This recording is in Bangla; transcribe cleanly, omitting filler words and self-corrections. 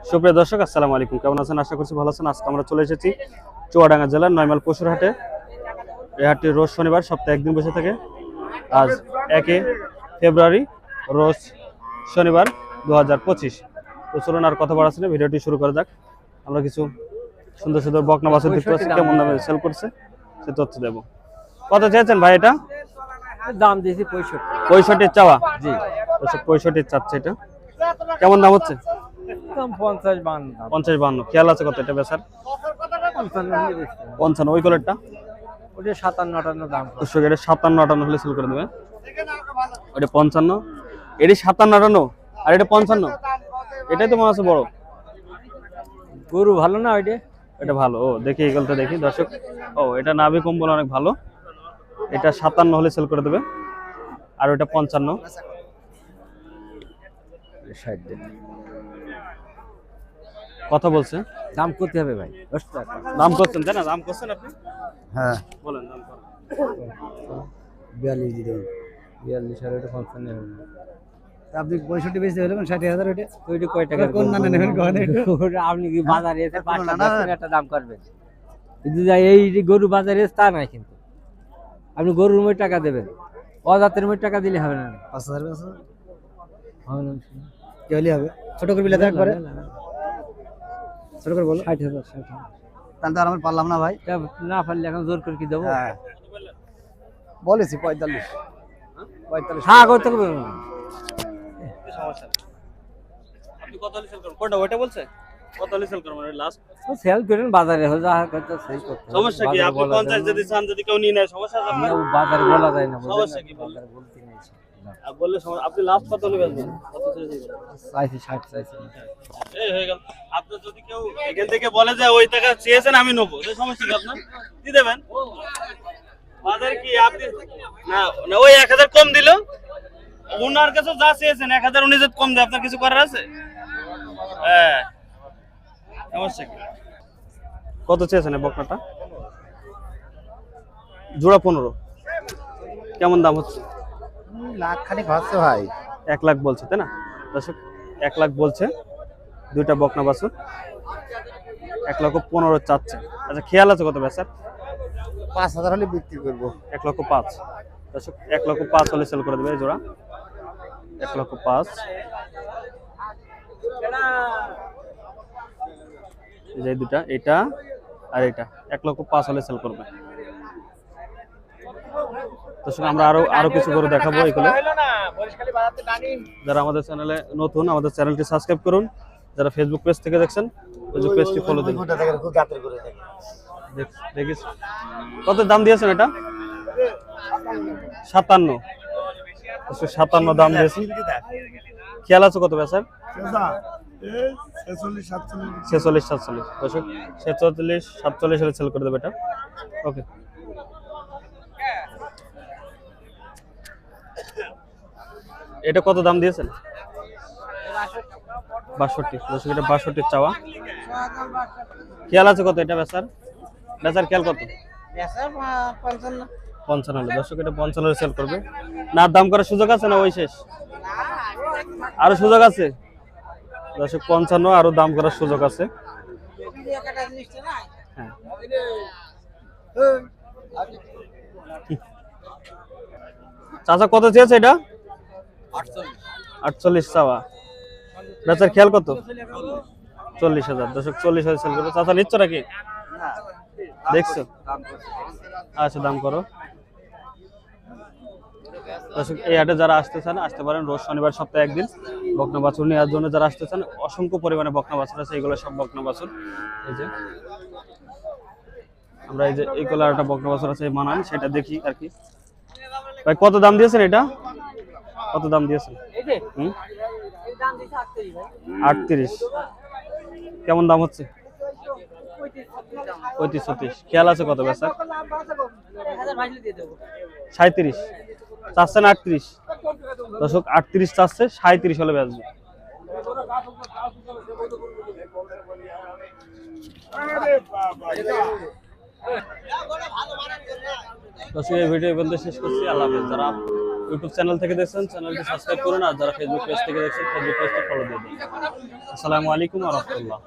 সুপ্রিয় দর্শক, আসসালামু আলাইকুম। কেমন আছেন? আশা করছি ভালো আছেন। আজকে আমরা চলে এসেছি চুয়াডাঙ্গা জেলার নয়মাল পশুর হাটে। এই হাটটি রোজ শনিবার, সপ্তাহে একদিন বসে থাকে। আজ 1 ফেব্রুয়ারি, রোজ শনিবার 2025। তো চলুন আর কথা বাড়াচ্ছি না, ভিডিওটি শুরু করা যাক। আমরা কিছু সুন্দর সুন্দর বকনা বাছুর দেখতে পাচ্ছি, কেমন দামে সেল করছে সে তথ্য দেবো। কত চেয়েছেন ভাই? এটা দাম দিয়েছি 65। 65 চাওয়া? জি, 65 চাচ্ছে। এটা কেমন দাম হচ্ছে? দাম 50-52 দাম। 50-52। খেয়াল আছে কত এটা বেচার? 55। ওই কলারটা ওটা 57-58 দাম। দর্শক, এটা 57-58 হলে সেল করে দেবে। ওটা 55, এটি 57-58, আর এটা 55। এটাই তো মনে আছে বড় গরু ভালো না ওইটা? এটা ভালো। ও দেখি এগুলোটা দেখি দর্শক। ও এটা নাভি কম্বল অনেক ভালো। এটা 57 হলে সেল করে দেবে, আর ওটা 55। 60 দিন কথা বলছে, দাম করতে হবে ভাই। 10 টাকা দাম করছেন তাই না? দাম করছেন আপনি? হ্যাঁ, বলেন দাম করেন। 42 দিন। 42 আর ওটা 55 হবে। আপনি 65 বেশি হলো 60,000 ওটা ওইটা কয় টাকা? কোন নানা নেবেন কোন ওটা আপনি কি বাজারে এসে 5-10 টাকা দাম করবেন? কিন্তু যাই এই যে গরু বাজারে এসে তা নাই, কিন্তু আপনি গরুর মধ্যে টাকা দেবেন, অজাতের মধ্যে টাকা দিলে হবে না। 5000 বেশি হবে না, কি হলে হবে? ছোট করে বিলে দেখ করে ছোট করে বলো। 60,000। তাহলে তো আর আমরা পারলাম না ভাই। তা না পারলে এখন জোর করে কি দেবো? হ্যাঁ বলেছি 45। 45 হ্যাঁ করতে হবে। সমস্যা নেই। আপনি কত হলে সেল করবেন? কোনটা ওইটা বলছে? কত হলে সেল করবেন লাস্ট? সেল করেন বাজারে, হয়ে যা করতে সেই করতে হবে। সমস্যা কি? আপনি 50 যদি চান, যদি কেউ নিয়ে নেয়, সমস্যা আছে আপনার? না, ও বাজারে বলা যায় না, বুঝলেন? সমস্যা কি বললে? বাজারে বলতে নেই। আর বললে সমস্যা। আপনি লাস্ট কত হলে বেচবেন? কত চেয়েছেন? চাইছি 60 চাইছি। এই হয়ে গেল। আপনি যদি কেউ এখান থেকে বলে যে ওই টাকা চেয়েছেন আমি নেবো, তো সমস্যা কি আপনার? দিয়ে দেবেন। বাজার কি আপনি না না ওই 1000 কম দিল, ওনার কাছে যা চেয়েছেন 1000 উনি যদি কম দেয়, আপনার কিছু করার আছে? হ্যাঁ, সমস্যা কি? কত চেয়েছেন এই বকনাটা? জোড়া 15। কেমন দাম হচ্ছে? লাখ খানিক হচ্ছে ভাই। 1 লাখ বলছে তাই না দর্শক? 1 লাখ বলছে দুইটা বকনা বাছুর। 1,15,000 চাচ্ছে। আচ্ছা, খেয়াল আছে কত বেচার? 5000 হলে বিক্রি করব। 1,05,000 দর্শক। 1,05,000 হলে সেল করে দেবে এই জোড়া। 1,05,000। এই যে দুটা, এটা আর এটা 1,05,000 হলে সেল করবে দর্শক। আমরা আরো কিছু করে দেখাবো এগুলো। যারা আমাদের চ্যানেলে নতুন, আমাদের চ্যানেলটি সাবস্ক্রাইব করুন। যারা ফেসবুক পেজ থেকে দেখছেন, ফেসবুক পেজটি ফলো দিন। দেখিস কত দাম দিয়েছেন এটা? 57। 57 দাম দিয়েছেন। খেয়াল আছে কত বেচার? 46-47 দর্শক। 46-47 হলে সেল করে দেবে এটা। ওকে, এটা কত দাম দিয়েছেন? 62 দর্শক। এটা 62 চাওয়া। খেয়াল আছে কত এটা বেচার? খেয়াল কত? 55 হলে দর্শক। এটা 55 হলে সেল করবে। না দাম করার সুযোগ আছে না ওই শেষ? আরো সুযোগ আছে দর্শক। 55 আরো দাম করার সুযোগ আছে। হ্যাঁ, চাচা কত চেয়েছে এটা? 48 চাওয়া। বেচার খেয়াল কত? 40,000 দর্শক। 40,000 সেল করবে। চাচা নিচ্ছ নাকি? দেখছো? আচ্ছা, দাম করো দর্শক। এই হাটে যারা আসতে চান আসতে পারেন। রোজ শনিবার, সপ্তাহে একদিন। বকনা বাছুর নেওয়ার জন্য যারা আসতে চান, অসংখ্য পরিমাণে বকনা বাছুর আছে। এইগুলো সব বকনা বাছুর। এই যে আমরা এই যে এই কোলার একটা বকনা বাছুর আছে, মানান, সেটা দেখি আর কি। ভাই কত দাম দিয়েছেন এটা? কত দাম দিয়েছেন? 38। কেমন দাম হচ্ছে? 35-36। খেয়াল আছে কত বেচার? 37 চাচ্ছেন। 38 দর্শক। 38 চাচ্ছে, 37 হলে বেচবে। দর্শক এই ভিডিও বলতে শেষ করছি। আল্লাহ হাফেজ। যারা ইউটিউব চ্যানেল থেকে দেখছেন চ্যানেলটি সাবস্ক্রাইব করুন, আর যারা ফেসবুক পেজ থেকে দেখছেন ফেসবুক পেজটি ফলো দিয়ে দিন। আসসালামু আলাইকুম ওয়া রাহমাতুল্লাহ।